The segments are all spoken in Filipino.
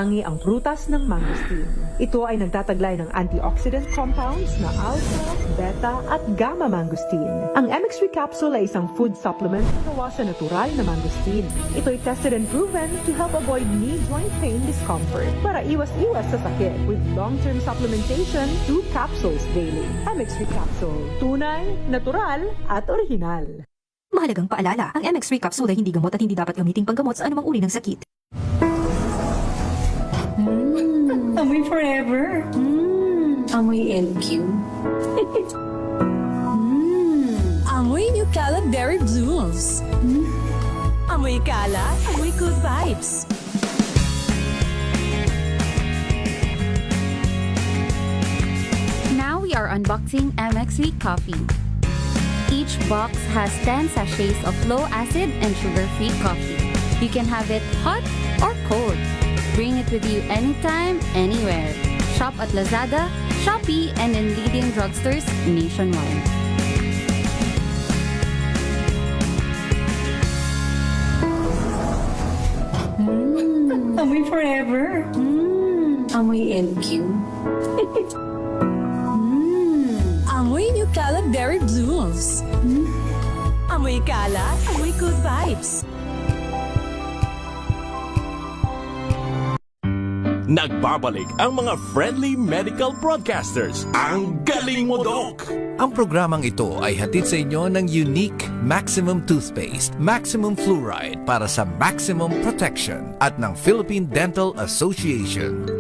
Tangi ang prutas ng mangosteen. Ito ay nagtataglay ng antioxidant compounds na alpha, beta at gamma mangosteen. Ang MX3 capsule ay isang food supplement na gawa sa natural na mangosteen. Ito ay tested and proven to help avoid knee joint pain discomfort para iwas-iwas sa sakit with long-term supplementation 2 capsules daily. MX3 capsule. Tunay, natural at original. Mahalagang paalala, ang MX3 capsule ay hindi gamot at hindi dapat gamiting panggamot sa anumang uri ng sakit. Amoy forever. Amoy LQ. Amoy New Caleb Berry Blooms. Amoy kala, amoy good vibes. Now we are unboxing MX3 coffee. Each box has 10 sachets of low-acid and sugar-free coffee. You can have it hot or cold. Bring it with you anytime, anywhere. Shop at Lazada, Shopee, and in leading drugstores nationwide. Amoy forever. Amoy LQ. Amoy New Caleb Berry Blooms. Amoy kala, amoy good vibes. Nagbabalik ang mga friendly medical broadcasters. Ang galing mo, Doc! Ang programang ito ay hatid sa inyo ng Unique Maximum Toothpaste, Maximum Fluoride para sa maximum protection at ng Philippine Dental Association.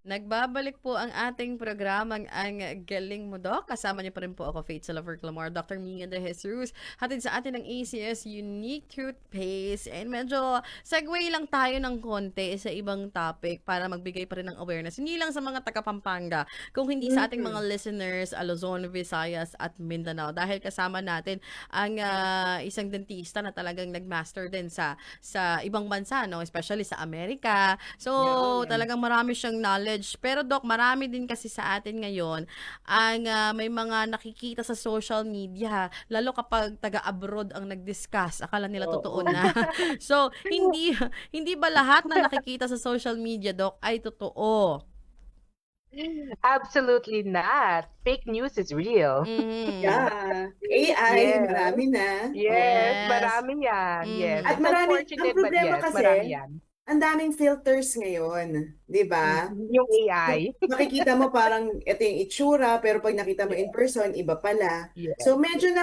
Nagbabalik po ang ating programang Ang Galing Mo, Doc. Kasama niyo pa rin po ako, Faith Salaver Clamor, Dr. Ming De Jesus. Hatid sa atin ng ACS Unique Toothpaste. And medyo segue lang tayo ng konti sa ibang topic para magbigay pa rin ng awareness. Hindi lang sa mga taga-Pampanga, kung hindi sa ating mga listeners, Luzon, Visayas at Mindanao. Dahil kasama natin ang isang dentista na talagang nagmaster din sa ibang bansa, no? Especially sa Amerika. So, talagang marami siyang knowledge. Pero Doc, marami din kasi sa atin ngayon ang may mga nakikita sa social media, lalo kapag taga-abroad ang nag-discuss, akala nila totoo na. So, hindi ba lahat na nakikita sa social media, Doc, ay totoo? Absolutely not. Fake news is real. Yeah. AI, Yes. marami na. Yes, marami yan. Yes. At It's marami, unfortunate, ang problema but yes, kasi, marami yan. ang daming filters ngayon, di ba? Yung AI. Makikita mo parang ito yung itsura, pero pag nakita mo in person, iba pala. Yes. So medyo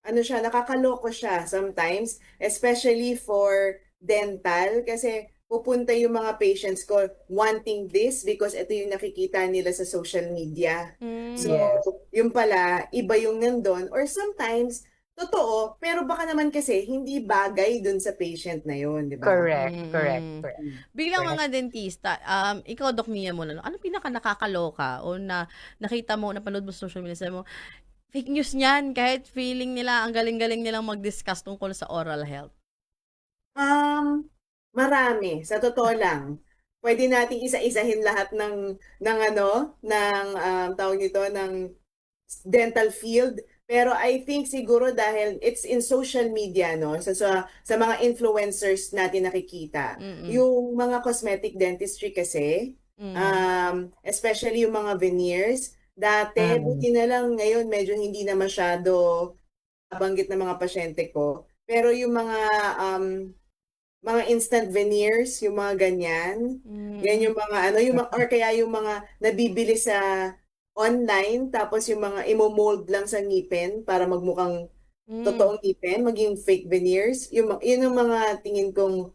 nakakaloko siya sometimes, especially for dental, kasi pupunta yung mga patients ko wanting this because ito yung nakikita nila sa social media. So, Yes. yung pala, iba yung nandun. Or sometimes, totoo, pero baka naman kasi hindi bagay dun sa patient na yun, di ba? Correct. Bilang mga dentista, ikaw, Doc Mia, muna, no? Ano pinaka nakakaloka o na nakita mo, napanood mo sa social media, sabi mo, fake news niyan, kahit feeling nila, ang galing-galing nilang mag-discuss tungkol sa oral health? Marami, sa totoo lang. Pwede nating isa-isahin lahat ng tawag nito, ng dental field. Pero I think siguro dahil it's in social media, no? Sa mga influencers natin nakikita. Yung mga cosmetic dentistry kasi, especially yung mga veneers, dati, buti na lang ngayon medyo hindi na masyado banggit ng mga pasyente ko. Pero yung mga instant veneers, yung mga ganyan, yan yung mga or kaya yung mga nabibili sa online, tapos yung mga imo-mold lang sa ngipin para magmukhang totoong ngipin, maging fake veneers. Yun yung mga tingin kong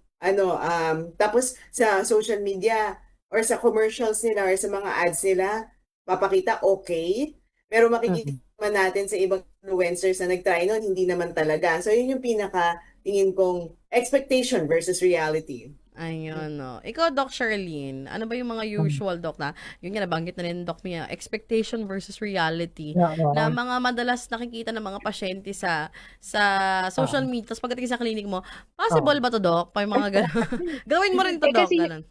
tapos sa social media or sa commercials nila or sa mga ads nila, papakita okay, pero makikita naman natin sa ibang influencers na nag-try nun, hindi naman talaga. So yun yung pinaka tingin kong expectation versus reality. Ayun, no. Ikaw, Doc Charlene, ano ba yung mga usual, Doc, na, yun nga, nabanggit na rin, Doc Mia, expectation versus reality, na mga madalas nakikita ng mga pasyente sa social media, tapos pagdating sa klinik mo, possible ba to, Doc? Pa yung mga gano'n. Gawin mo rin to, Doc, Kasi- gano'n.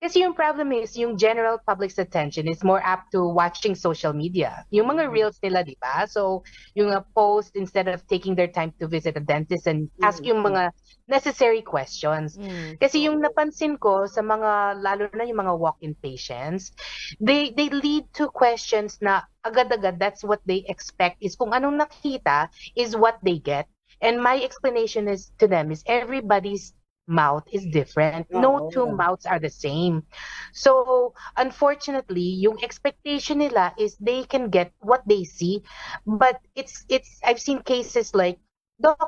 Kasi yung problem is, yung general public's attention is more apt to watching social media. Yung mga reels nila, di ba? So, yung post, instead of taking their time to visit a dentist and ask yung mga necessary questions. Kasi yung napansin ko sa mga, lalo na yung mga walk-in patients, they lead to questions na agad-agad, that's what they expect, is kung anong nakita is what they get. And my explanation is to them is everybody's mouth is different. No two mouths are the same. So, unfortunately, yung expectation nila is they can get what they see. But I've seen cases like, Doc,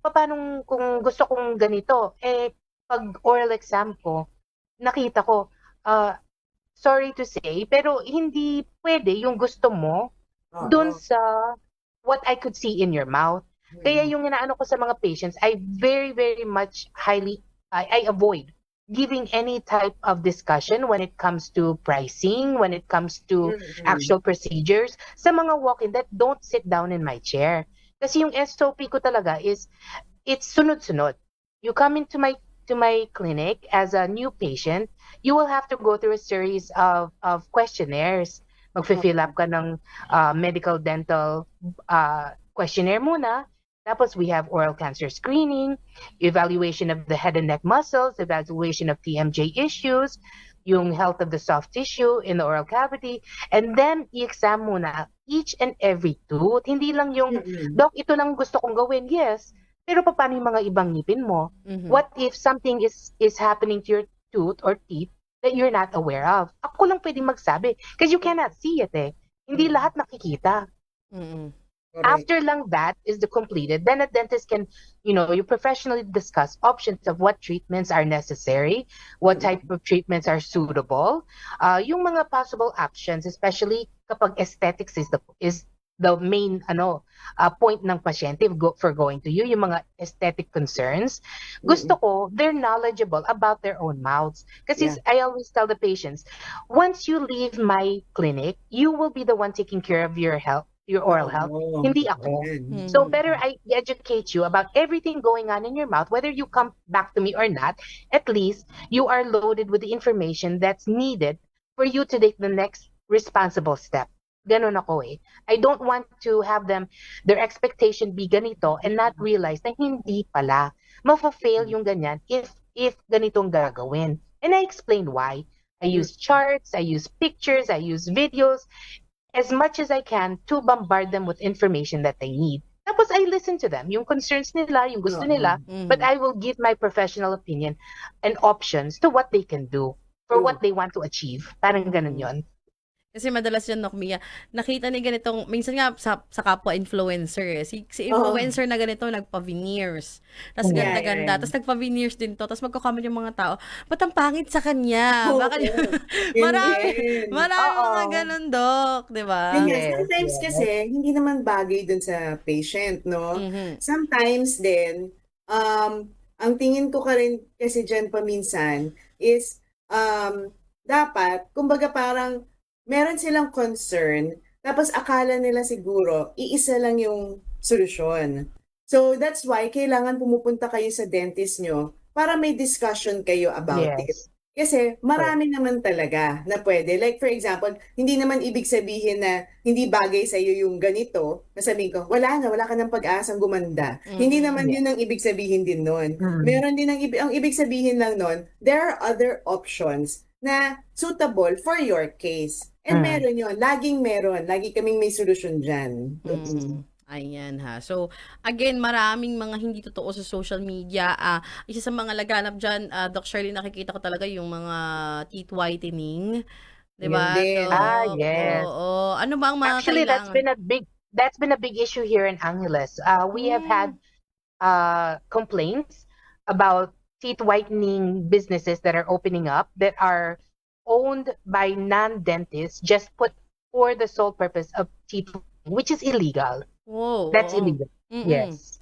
paano kung gusto kong ganito? Pag oral exam ko, nakita ko, sorry to say, pero hindi pwede yung gusto mo dun sa what I could see in your mouth. Kaya yung inaano ko sa mga patients, I very, very much I avoid giving any type of discussion when it comes to pricing, when it comes to actual procedures, sa mga walk-in that don't sit down in my chair. Kasi yung SOP ko talaga is, it's sunod-sunod. You come into my clinic as a new patient, you will have to go through a series of questionnaires. Magfi-fill up ka ng medical dental questionnaire muna. Tapos we have oral cancer screening, evaluation of the head and neck muscles, evaluation of TMJ issues, yung health of the soft tissue in the oral cavity, and then i-exam muna each and every tooth. Hindi lang yung, Doc, ito lang gusto kong gawin, yes. Pero paano yung mga ibang ngipin mo? What if something is happening to your tooth or teeth that you're not aware of? Ako lang pwedeng magsabi because you cannot see it eh. Hindi lahat nakikita. After lang that is completed, then a dentist can, you professionally discuss options of what treatments are necessary, what type of treatments are suitable, yung mga possible options, especially kapag aesthetics is the main point ng pasyente for going to you, yung mga aesthetic concerns. Gusto ko, they're knowledgeable about their own mouths. Kasi I always tell the patients, once you leave my clinic, you will be the one taking care of your health, your oral health, hindi ako. So better I educate you about everything going on in your mouth, whether you come back to me or not. At least you are loaded with the information that's needed for you to take the next responsible step. Ganon ako eh. I don't want to have their expectation be ganito and not realize na hindi pala. Mafa-fail yung ganyan if ganitong gagawin. And I explain why. I use charts, I use pictures, I use videos, as much as I can to bombard them with information that they need. Tapos I listen to them, yung concerns nila, yung gusto nila, but I will give my professional opinion and options to what they can do for what they want to achieve. Parang ganun yun. Kasi madalas yan, Mia, nakita ni ganitong, minsan nga sa kapwa influencer, si influencer na ganito, nagpa-veneers. Tapos ganda-ganda. Tapos nagpa-veneers din to. Tapos magko-comment yung mga tao, ba't ang pangit sa kanya? Marami mga ganun, Doc. Diba? Sometimes kasi, hindi naman bagay dun sa patient, no? Sometimes din, ang tingin ko ka rin kasi dyan paminsan is, dapat, kumbaga parang, meron silang concern, tapos akala nila siguro, iisa lang yung solusyon. So, that's why kailangan pumupunta kayo sa dentist nyo para may discussion kayo about it. Kasi marami naman talaga na pwede. Like for example, hindi naman ibig sabihin na hindi bagay sa iyo yung ganito. Nasabihin ko, wala ka ng pag-asang gumanda. Hindi naman yun ang ibig sabihin din nun. Meron din ang ibig sabihin lang nun, there are other options na suitable for your case. And meron yun. Laging meron. Lagi kaming may solusyon dyan. Ayan ha. So, again, maraming mga hindi totoo sa social media. Isa sa mga laganap dyan, Doc Shirley, nakikita ko talaga yung mga teeth whitening. Diba? So, yes. Ano ba ang mga Actually, kailangan? that's been a big issue here in Angeles. We have had complaints about teeth whitening businesses that are opening up that are owned by non-dentists just put for the sole purpose of teeth whitening, which is illegal. Whoa. That's illegal. Yes.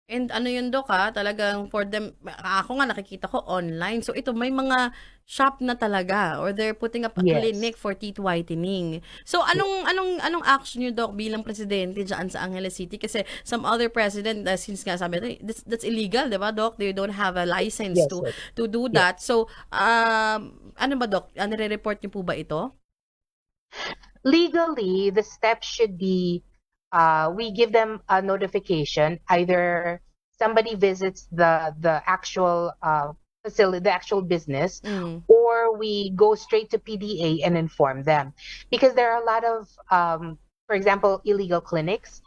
And ano yun, Dok, talagang for them, ako nga nakikita ko online. So ito, may mga shop na talaga or they're putting up a Yes. clinic for teeth whitening. So anong action niyo, Doc, bilang presidente diyan sa Angeles City? Kasi some other president, since nga sabi natin, that's illegal, di ba, Doc? They don't have a license Yes, to yes. to do that. So ano ba, Doc? Nire-report niyo po ba ito? Legally, the steps should be we give them a notification. Either somebody visits the actual facility, the actual business, Mm. or we go straight to PDA and inform them. Because there are a lot of, for example, illegal clinics.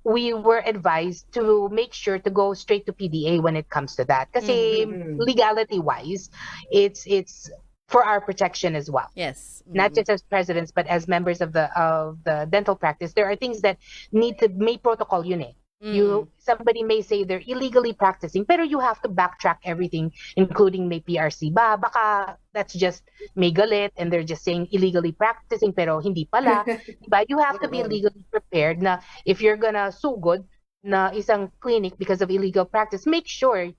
We were advised to make sure to go straight to PDA when it comes to that. Kasi Mhm. legality-wise, it's for our protection as well. Yes. Not just as presidents, but as members of the dental practice. There are things that may protocol yun eh. Somebody may say they're illegally practicing, pero you have to backtrack everything, including may PRC ba? Baka that's just may galit and they're just saying illegally practicing, pero hindi pala. Diba? You have to be legally prepared na if you're gonna sugod na isang clinic because of illegal practice, make sure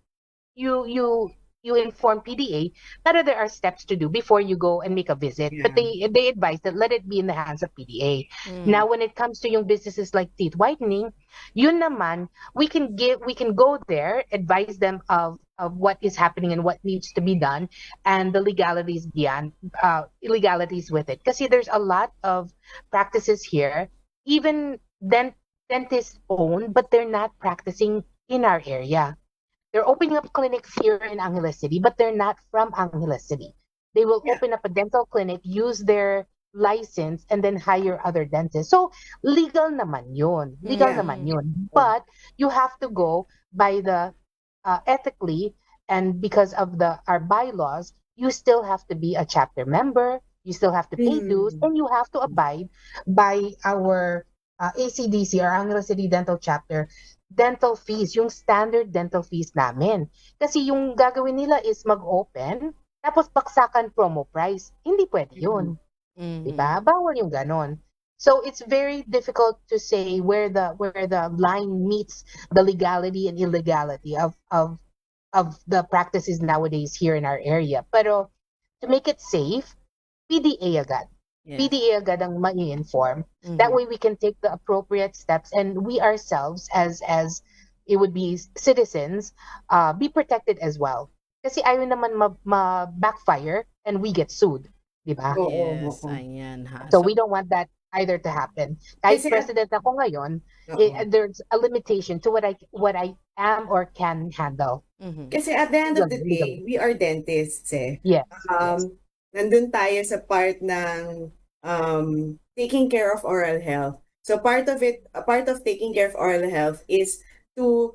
you inform PDA that there are steps to do before you go and make a visit. But they advise that let it be in the hands of PDA. Now, when it comes to yung businesses like teeth whitening, yun naman, we can go there, advise them of what is happening and what needs to be done, and the legalities beyond illegalities with it. Kasi there's a lot of practices here, even dentists own, but they're not practicing in our area. They're opening up clinics here in Angeles City, but they're not from Angeles City. They will open up a dental clinic, use their license, and then hire other dentists. So, legal naman yun. Legal naman yun. But, you have to go by the ethically, and because of our bylaws, you still have to be a chapter member, you still have to pay dues, and you have to abide by our ACDC, our Angeles City Dental Chapter, dental fees, yung standard dental fees namin. Kasi yung gagawin nila is mag-open, tapos baksakan promo price. Hindi pwede yun. Diba? Bawal yung ganon. So it's very difficult to say where the line meets the legality and illegality of the practices nowadays here in our area. Pero to make it safe, PDA agad. PDA agad ang ma-inform. That way we can take the appropriate steps, and we ourselves as it would be citizens be protected as well. Kasi ayaw naman ma-backfire and we get sued, di ba? Yes, ayan ha. So we don't want that either to happen. Kahit Kasi- president ako ngayon, there's a limitation to what I am or can handle. Kasi at the end of the day, we are dentists eh. Yes. Nandun tayo sa part ng taking care of oral health. So part of taking care of oral health is to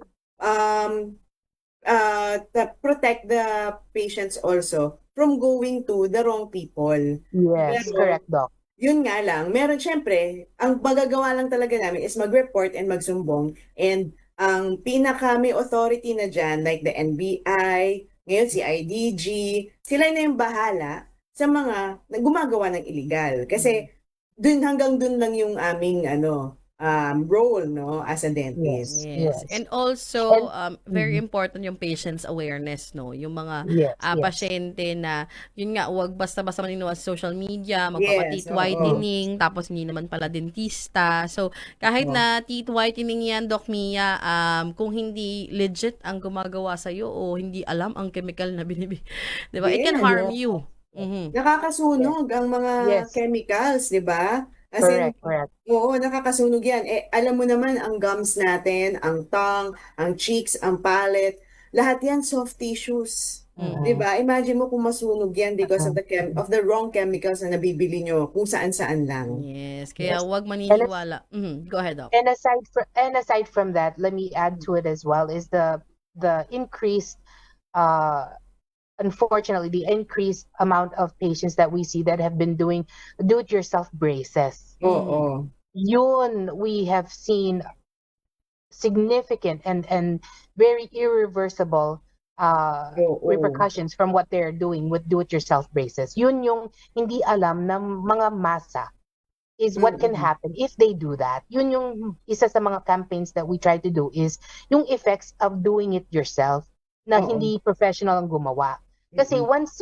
protect the patients also from going to the wrong people. Yes, Pero, correct, Doc. Yun nga lang, meron syempre, ang magagawa lang talaga namin is mag-report and magsumbong, and ang pinaka may authority na dyan, like the NBI, ngayon si IDG, sila na yung bahala sa mga gumagawa ng illegal. Kasi hanggang dun lang yung aming role, no, as a dentist. Yes. And also, very important yung patient's awareness, no? Yung mga pasyente na, yun nga, wag basta-basta maniniwala sa social media, magpapateeth whitening, tapos hindi naman pala dentista. So, kahit na teeth whitening yan, Doc Mia, kung hindi legit ang gumagawa sa'yo o hindi alam ang chemical na binibig, di ba? It can harm you. Nakakasunog ang mga chemicals, di ba? As in, Correct. oo, nakakasunog yan. Alam mo naman, ang gums natin, ang tongue, ang cheeks, ang palate, lahat yan soft tissues. Diba? Imagine mo kung masunog yan because of the wrong chemicals na nabibili nyo kung saan-saan lang. Yes, kaya wag maniniwala. Go ahead, Doc. And aside from that, let me add to it as well, is the increased unfortunately, the increased amount of patients that we see that have been doing do-it-yourself braces. Oo. Yun, we have seen significant and very irreversible repercussions from what they're doing with do-it-yourself braces. Yun yung hindi alam ng mga masa is what can happen if they do that. Yun yung isa sa mga campaigns that we try to do is yung effects of doing it yourself na hindi professional ang gumawa. Kasi once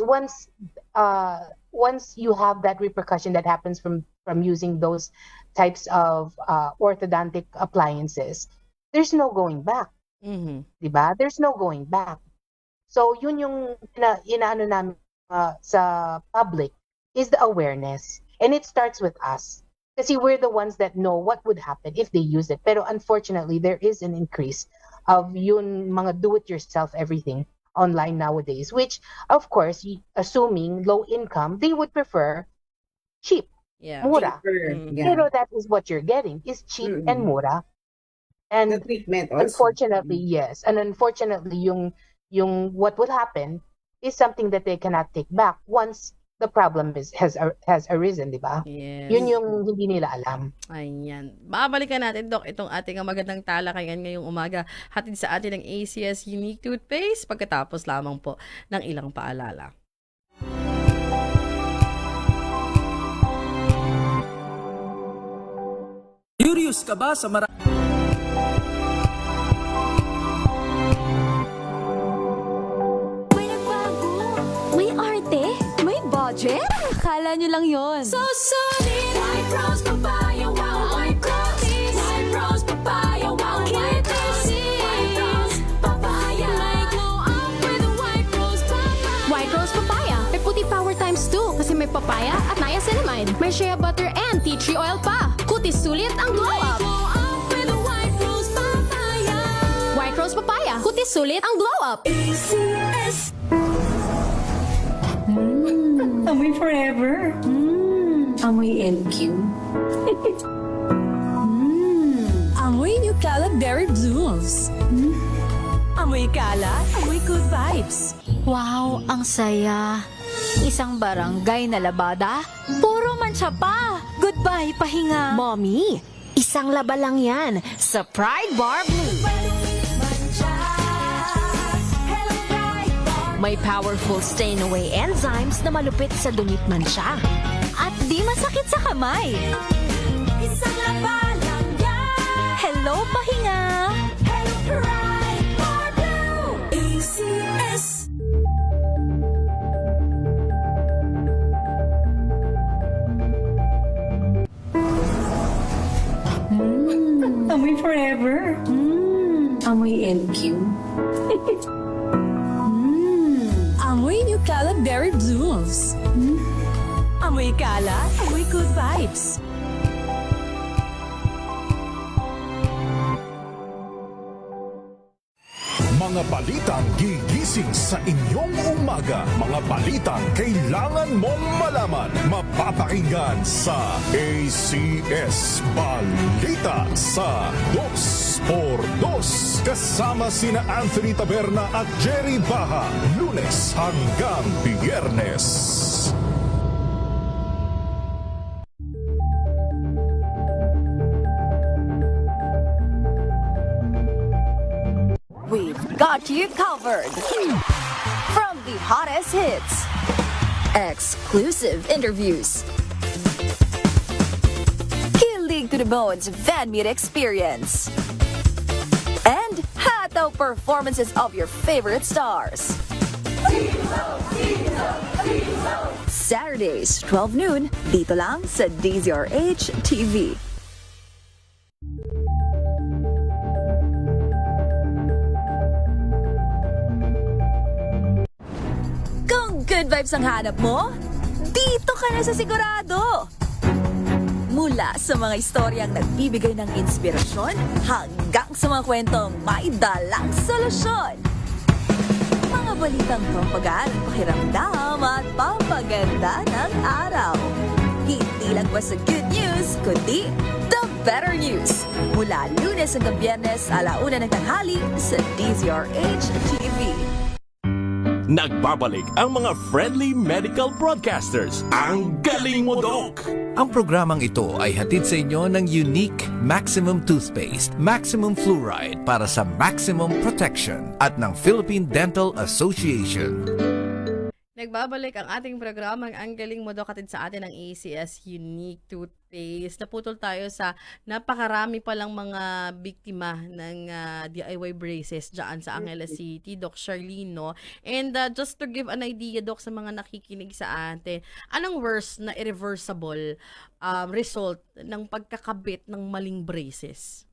you have that repercussion that happens from using those types of orthodontic appliances, there's no going back. Diba? There's no going back. So yun yung inaano namin sa public is the awareness. And it starts with us. Kasi we're the ones that know what would happen if they use it. Pero unfortunately, there is an increase of yun mga do-it-yourself everything online nowadays, which, of course, assuming low income, they would prefer cheap, mura. Pero that is what you're getting, is cheap and mura. And The treatment also. unfortunately, yes. And unfortunately, yung what will happen is something that they cannot take back once the problem has arisen, di ba? Yes. Yun yung hindi nila alam. Ayan. Babalikan natin, Doc, itong ating magandang talakayan ngayong umaga. Hatid sa atin ng ACS Unique Toothpaste pagkatapos lamang po ng ilang paalala. Curious ka ba sa May nagbago. May arte. May budget. Akala nyo lang yon. So solid. White Rose Papaya. Wow. White Rose. White Rose Papaya. Wow. White Rose. White Rose Papaya. May glow up with a White Rose Papaya. White Rose Papaya. May puti power times 2 kasi may papaya at niacinamide. May shea butter and tea tree oil pa. Kutis sulit ang glow up. White Rose Papaya. Kutis sulit ang glow up. ACS. Amoy forever. Amoy LQ. Amoy New Caleb Berry Blues. Amoy kalat, amoy good vibes. Wow, ang saya. Isang barangay na labada, puro mancha pa. Goodbye, pahinga. Mommy, isang laba lang yan sa Pride Bar Blue. May powerful stain-away enzymes na malupit sa dungit mansya. At di masakit sa kamay. Isang laba lang yan. Hello, pahinga. Hello, Pride Bar Blue. ACS. Amoy forever. Amoy LQ. Amoy New Caleb Berry Blues. Amoy kalat, amoy good vibes. Mga balitang gigising sa inyong umaga. Mga balitang kailangan mong malaman. Mapapakinggan sa ACS Balita sa 2x2. Kasama sina Anthony Taberna at Jerry Baha. Lunes hanggang Biyernes. We've got you covered. From the hottest hits, exclusive interviews, kilig to the bones fan meet experience, and hataw performances of your favorite stars. Saturdays, 12 noon, dito lang sa DZRH TV. Kung good vibes ang hanap mo, dito ka na sa sigurado! Mula sa mga istoryang nagbibigay ng inspirasyon hanggang sa mga kwentong may dalang solusyon. Mga balitang pampagaan, pakiramdam at pampaganda ng araw. Hindi lang ba sa good news, kundi the better news. Mula Lunes hanggang Biyernes, 1:00 ng tanghali sa DZRH TV. Nagbabalik ang mga friendly medical broadcasters. Ang galing mo, Doc! Ang programang ito ay hatid sa inyo ng Unique Maximum Toothpaste, Maximum Fluoride para sa maximum protection at ng Philippine Dental Association. Nagbabalik ang ating programang Ang Galing Mo, Doc, hatid sa atin ng ACS Unique Toothpaste. Naputol tayo sa napakarami palang mga biktima ng DIY braces dyan sa Angeles City, Doc Charlene, no? And just to give an idea, Doc, sa mga nakikinig sa atin, anong worst na irreversible result ng pagkakabit ng maling braces?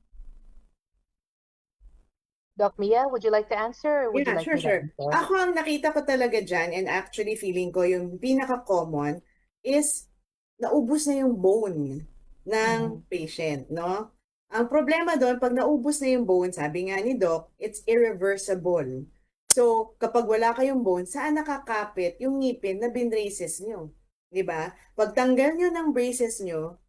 Doc Mia, would you like to answer or would you Yeah, like sure, me to sure. answer? Ako ang nakita ko talaga dyan, and actually feeling ko yung pinaka-common is naubos na yung bone ng patient, no? Ang problema doon, pag naubos na yung bone, sabi nga ni Doc, it's irreversible. So, kapag wala kayong bone, saan nakakapit yung ngipin na binraces nyo? Di ba? Pag tanggal nyo ng braces nyo,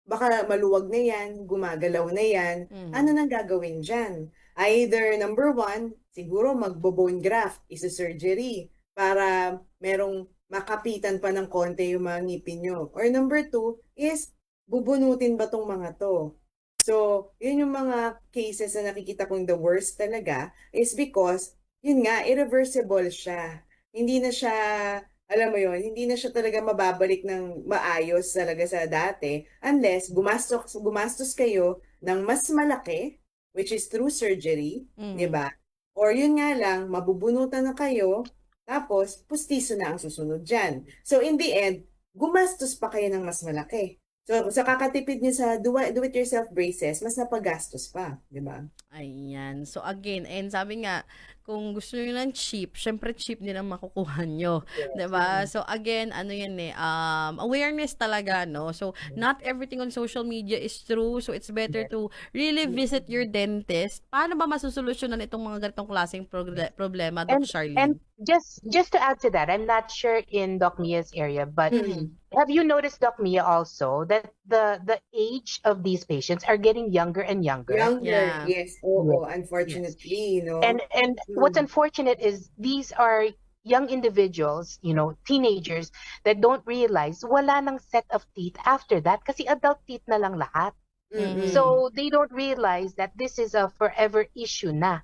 baka maluwag na yan, gumagalaw na yan. Ano nang gagawin dyan? Either number one, siguro magbo-bone graft, isa-surgery para merong makapitan pa ng konti yung mga ngipin nyo. Or number two is, bubunutin ba tong mga to? So, yun yung mga cases na nakikita kong the worst talaga is because, yun nga, irreversible siya. Hindi na siya, alam mo yun, hindi na siya talaga mababalik ng maayos talaga sa dati unless gumastos kayo ng mas malaki, which is through surgery, di ba? Or yun nga lang, mabubunutan na kayo, tapos pustiso na ang susunod dyan. So in the end, gumastos pa kayo ng mas malaki. So sa kakatipid niyo sa do-it-yourself braces, mas napagastos pa, di ba? Ayan. So again, and sabi nga, kung gusto niyo ng cheap, syempre cheap din ang makukuha nyo. Diba? So again, ano yan awareness talaga, no? So not everything on social media is true. So it's better to really visit your dentist. Paano ba masusolusyonan itong mga ganitong klaseng problema, Doc Charlene? And just to add to that, I'm not sure in Doc Mia's area, but have you noticed, Doc Mia, also that the age of these patients are getting younger and younger? Younger, Yeah. yes. Oo, unfortunately, no? And what's unfortunate is these are young individuals, teenagers that don't realize wala nang set of teeth after that kasi adult teeth na lang lahat. So they don't realize that this is a forever issue na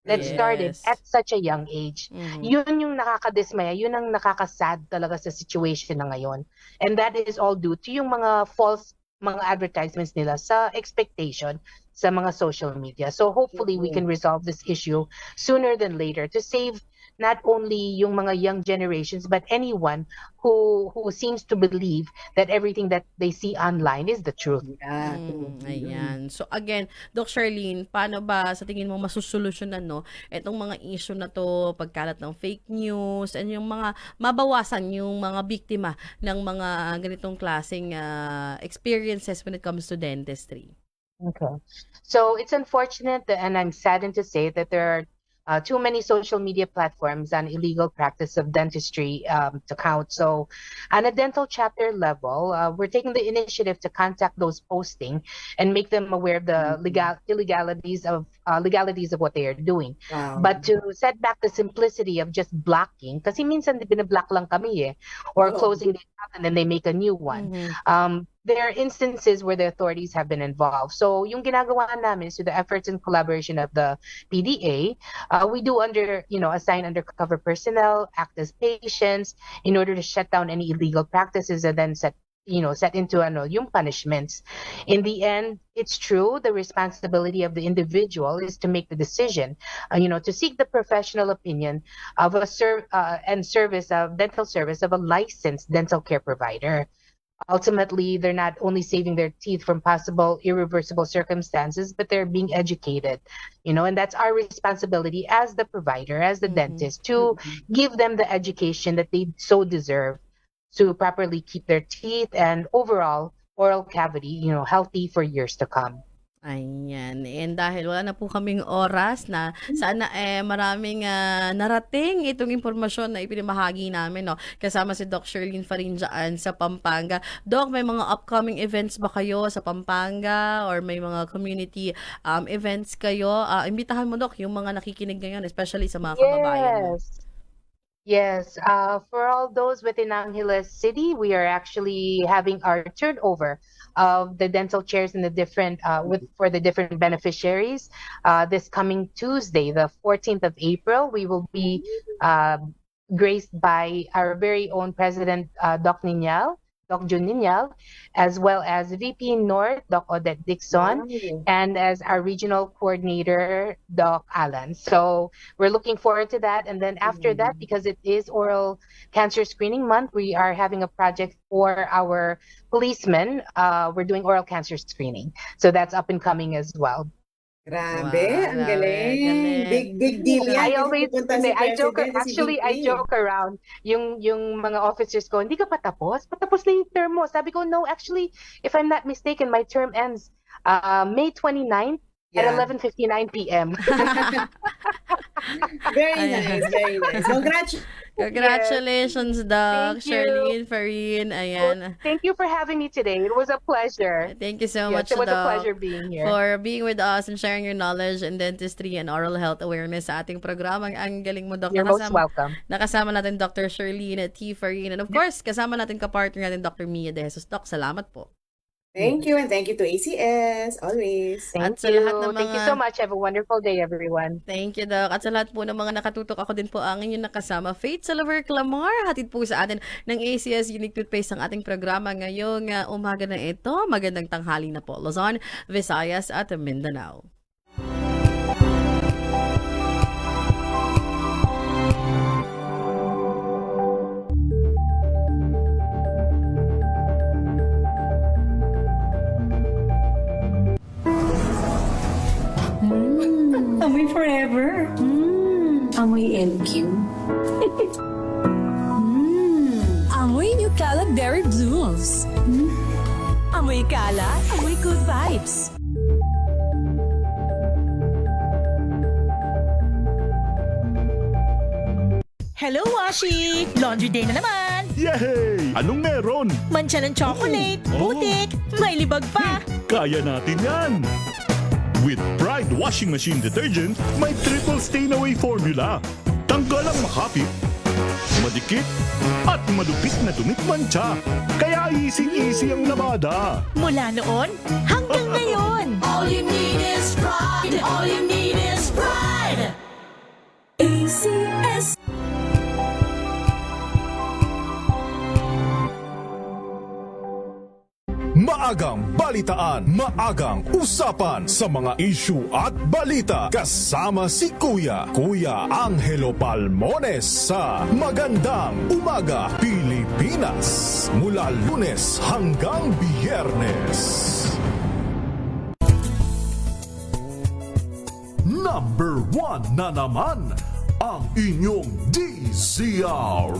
that started Yes. at such a young age. Yun yung nakakadismaya, yun ang nakakasad talaga sa situation na ngayon. And that is all due to yung mga false mga advertisements nila sa expectation sa mga social media. So hopefully we can resolve this issue sooner than later to save not only yung mga young generations but anyone who seems to believe that everything that they see online is the truth. Yeah. Ayan. So again, Doc Charlene, paano ba sa tingin mo masusolusyonan, no, itong mga issue na to, pagkalat ng fake news, and yung mga mabawasan yung mga biktima ng mga ganitong klaseng experiences when it comes to dentistry? Okay. So it's unfortunate and I'm saddened to say that there are too many social media platforms on illegal practice of dentistry to count. So on a dental chapter level, we're taking the initiative to contact those posting and make them aware of the legalities of what they are doing. Wow. But to set back the simplicity of just blocking, kasi minsan binablock lang kami or closing the account and then they make a new one. There are instances where the authorities have been involved. So yung ginagawa namin is through the efforts and collaboration of the PDA, we do assign undercover personnel, act as patients in order to shut down any illegal practices and then set into yung punishments. In the end, it's true, the responsibility of the individual is to make the decision, to seek the professional opinion of a dental service of a licensed dental care provider. Ultimately, they're not only saving their teeth from possible irreversible circumstances, but they're being educated, and that's our responsibility as the provider, as the dentist, to give them the education that they so deserve to properly keep their teeth and overall oral cavity, healthy for years to come. Ayan. And dahil wala na po kaming oras na sana maraming narating itong impormasyon na ipinamahagi namin, no? Kasama si Doc Charlene Farin dyan sa Pampanga. Doc, may mga upcoming events ba kayo sa Pampanga or may mga community events kayo? Imbitahan mo, Doc, yung mga nakikinig ngayon, especially sa mga kababayan mo. Yes. For all those within Angeles City, we are actually having our turnover of the dental chairs in the different for the different beneficiaries. This coming Tuesday, the 14th of April, we will be graced by our very own President, Doc Jun Ninyal, as well as VP North, Doc Odette Dixon, and as our regional coordinator, Doc Alan. So we're looking forward to that. And then after that, because it is Oral Cancer Screening Month, we are having a project for our policemen. We're doing oral cancer screening. So that's up and coming as well. Grabe, ang Wow, galing. galing. Big deal yan. I Kasi always pupunta si I joke President, si actually I VP. joke around yung mga officers ko, hindi ka pa tapos? Patapos na yung term mo. Sabi ko, no, actually, if I'm not mistaken, my term ends May 29th at Yeah. 11:59 p.m. Very nice, very nice. Congratulations, Doc. Thank you. Charlene, Farine, ayan. Thank you for having me today. It was a pleasure. Thank you so Yes, much, it was a Doc, pleasure being here. for being with us and sharing your knowledge in dentistry and oral health awareness sa ating programang Ang Galing Mo, Doc. You're most welcome. Nakasama natin Dr. Charlene T. Farine. And of course, kasama natin kapartner natin Dr. Mia De Jesus. Doc, salamat po. Thank you, and thank you to ACS, always. Thank sa you. lahat ng Thank you mga- so much. Have a wonderful day, everyone. Thank you, Doc. At sa lahat po ng mga nakatutok, ako din po ang inyong nakasama, Faith Salaver Clamar. Hatid po sa atin ng ACS Unique Toothpaste ang ating programa ngayong umaga na ito. Magandang tanghali na po, Luzon, Visayas at Mindanao. Amoy forever. Amoy LQ. Amoy New Calad Berry Blues. Amoy kalat, amoy good vibes. Hello, Washi! Laundry day na naman! Yay! Anong meron? Mancha ng chocolate, putik, may libag pa. Kaya natin yan! With Pride Washing Machine Detergent, may triple stain-away formula. Tanggal ang makapit, madikit, at malupit na dumit mancha. Kaya easy-easy ang labada. Mula noon hanggang ngayon. All you need is pride. All you need is pride. ACS. Maagang balitaan, maagang usapan sa mga issue at balita. Kasama si Kuya Angelo Palmones sa Magandang Umaga Pilipinas. Mula Lunes hanggang Biyernes. Number 1 na naman ang inyong DZR